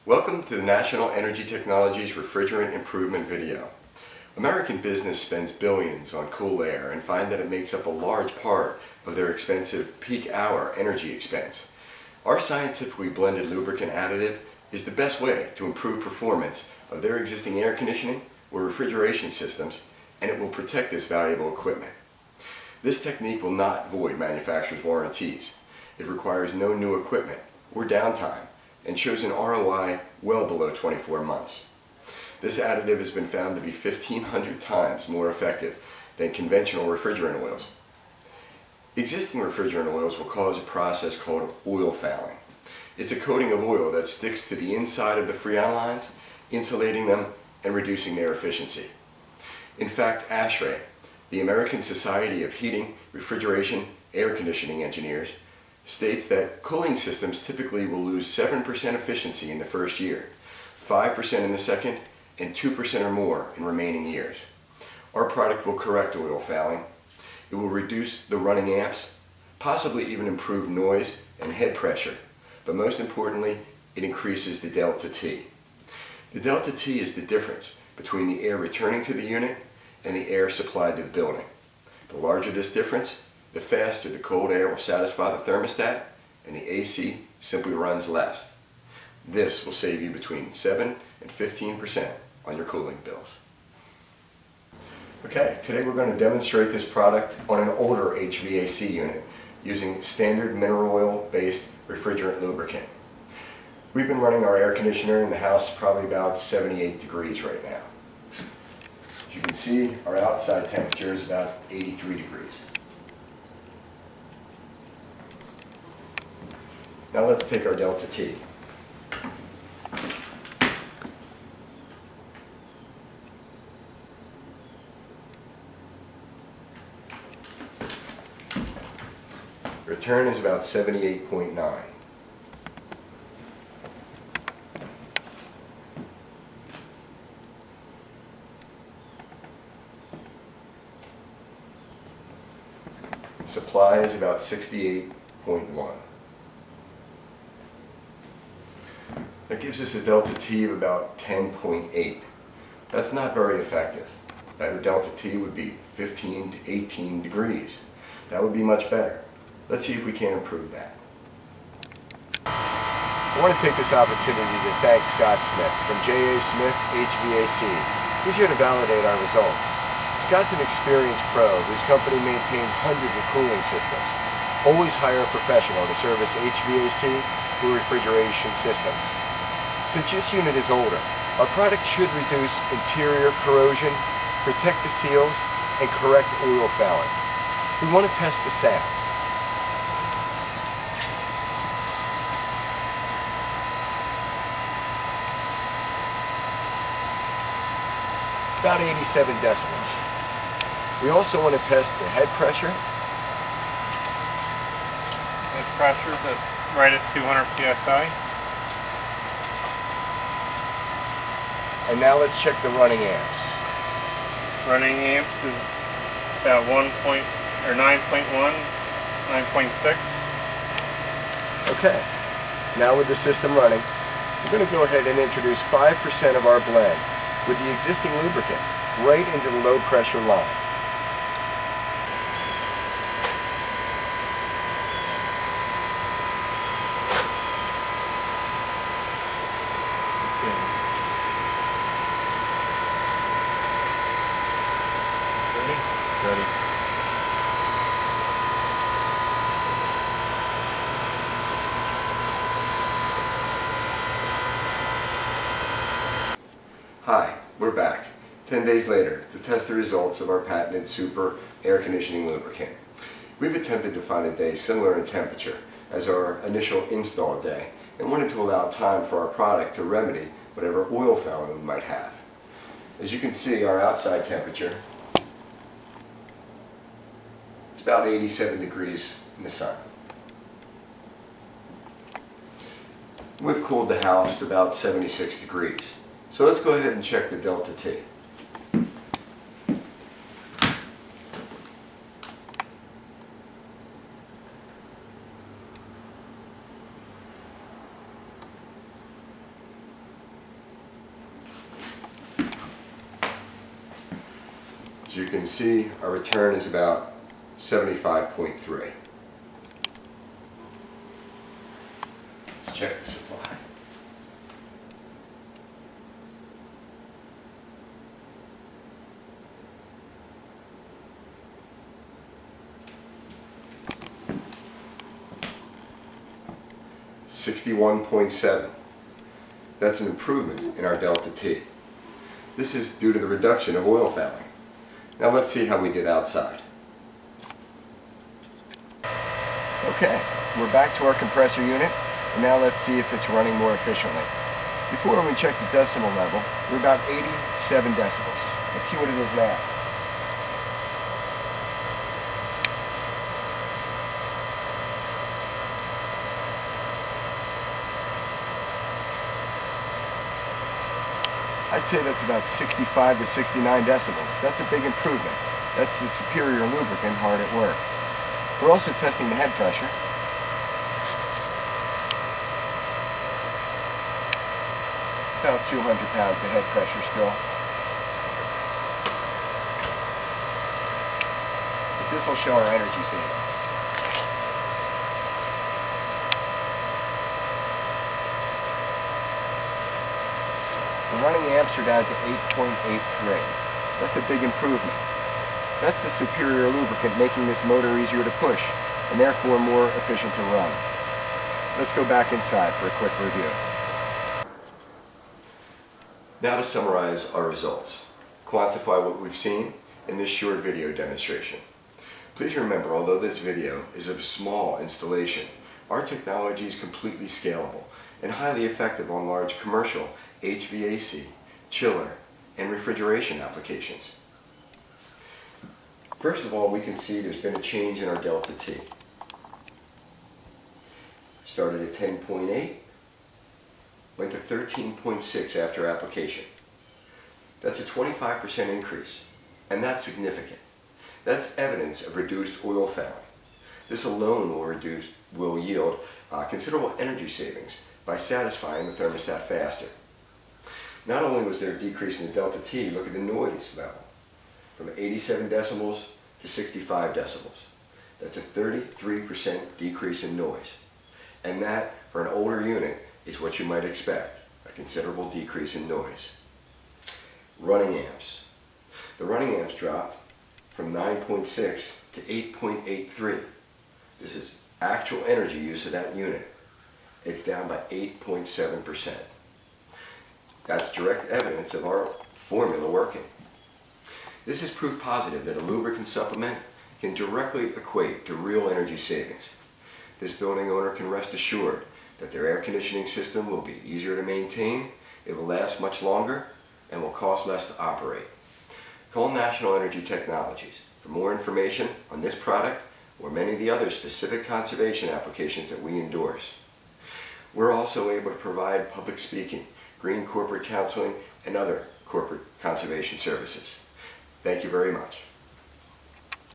Welcome to the National Energy Technologies Refrigerant Improvement video. American business spends billions on cool air and find that it makes up a large part of their expensive peak hour energy expense. Our scientifically blended lubricant additive is the best way to improve performance of their existing air conditioning or refrigeration systems, and it will protect this valuable equipment. This technique will not void manufacturer's warranties. It requires no new equipment or downtime and shows an ROI well below 24 months. This additive has been found to be 1,500 times more effective than conventional refrigerant oils. Existing refrigerant oils will cause a process called oil fouling. It's a coating of oil that sticks to the inside of the freon lines, insulating them and reducing their efficiency. In fact, ASHRAE, the American Society of Heating, Refrigeration, Air Conditioning Engineers, states that cooling systems typically will lose 7% efficiency in the first year, 5% in the second, and 2% or more in remaining years. Our product will correct oil fouling. It will reduce the running amps, possibly even improve noise and head pressure, but most importantly, it increases the delta T. The delta T is the difference between the air returning to the unit and the air supplied to the building. The larger this difference, the faster the cold air will satisfy the thermostat and the AC simply runs less. This will save you between 7 and 15% on your cooling bills. Okay, today we're going to demonstrate this product on an older HVAC unit using standard mineral oil based refrigerant lubricant. We've been running our air conditioner in the house probably about 78 degrees right now. As you can see, our outside temperature is about 83 degrees. Now let's take our delta T. Return is about 78.9. Supply is about 68.1. That gives us a delta T of about 10.8. That's not very effective. Better delta T would be 15 to 18 degrees. That would be much better. Let's see if we can improve that. I want to take this opportunity to thank Scott Smith from J.A. Smith HVAC. He's here to validate our results. Scott's an experienced pro whose company maintains hundreds of cooling systems. Always hire a professional to service HVAC or refrigeration systems. Since this unit is older, our product should reduce interior corrosion, protect the seals, and correct oil fouling. We want to test the sound. About 87 decibels. We also want to test the head pressure. Head pressure is right at 200 psi. And now let's check the running amps. Running amps is about 9.1, 9.6. Okay, now with the system running, we're going to go ahead and introduce 5% of our blend with the existing lubricant right into the low pressure line. Ready. Hi, we're back 10 days later to test the results of our patented super air conditioning lubricant. We've attempted to find a day similar in temperature as our initial install day and wanted to allow time for our product to remedy whatever oil fouling we might have. As you can see, our outside temperature is about 87 degrees in the sun. We've cooled the house to about 76 degrees. So let's go ahead and check the delta T. you can see, our return is about 75.3. Let's check the supply. $61.7. That's an improvement in our delta T. This is due to the reduction of oil fouling. Now let's see how we did outside. Okay, we're back to our compressor unit, and now let's see if it's running more efficiently. Before we check the decimal level, we're about 87 decibels. Let's see what it is now. I'd say that's about 65 to 69 decibels. That's a big improvement. That's the superior lubricant hard at work. We're also testing the head pressure. About 200 pounds of head pressure still. But this will show our energy savings. The running amps are down to 8.83. That's a big improvement. That's the superior lubricant making this motor easier to push and therefore more efficient to run. Let's go back inside for a quick review. Now to summarize our results. Quantify what we've seen in this short video demonstration. Please remember, although this video is of a small installation, our technology is completely scalable and highly effective on large commercial HVAC, chiller, and refrigeration applications. First of all, we can see there's been a change in our delta T. Started at 10.8, went to 13.6 after application. That's a 25% increase, and that's significant. That's evidence of reduced oil fouling. This alone will yield considerable energy savings by satisfying the thermostat faster. Not only was there a decrease in the delta T, look at the noise level. From 87 decibels to 65 decibels. That's a 33% decrease in noise. And that, for an older unit, is what you might expect, a considerable decrease in noise. Running amps. The running amps dropped from 9.6 to 8.83. This is actual energy use of that unit. It's down by 8.7%. That's direct evidence of our formula working. This is proof positive that a lubricant supplement can directly equate to real energy savings. This building owner can rest assured that their air conditioning system will be easier to maintain, it will last much longer, and will cost less to operate. Call National Energy Technologies for more information on this product or many of the other specific conservation applications that we endorse. We're also able to provide public speaking, green corporate counseling, and other corporate conservation services. Thank you very much.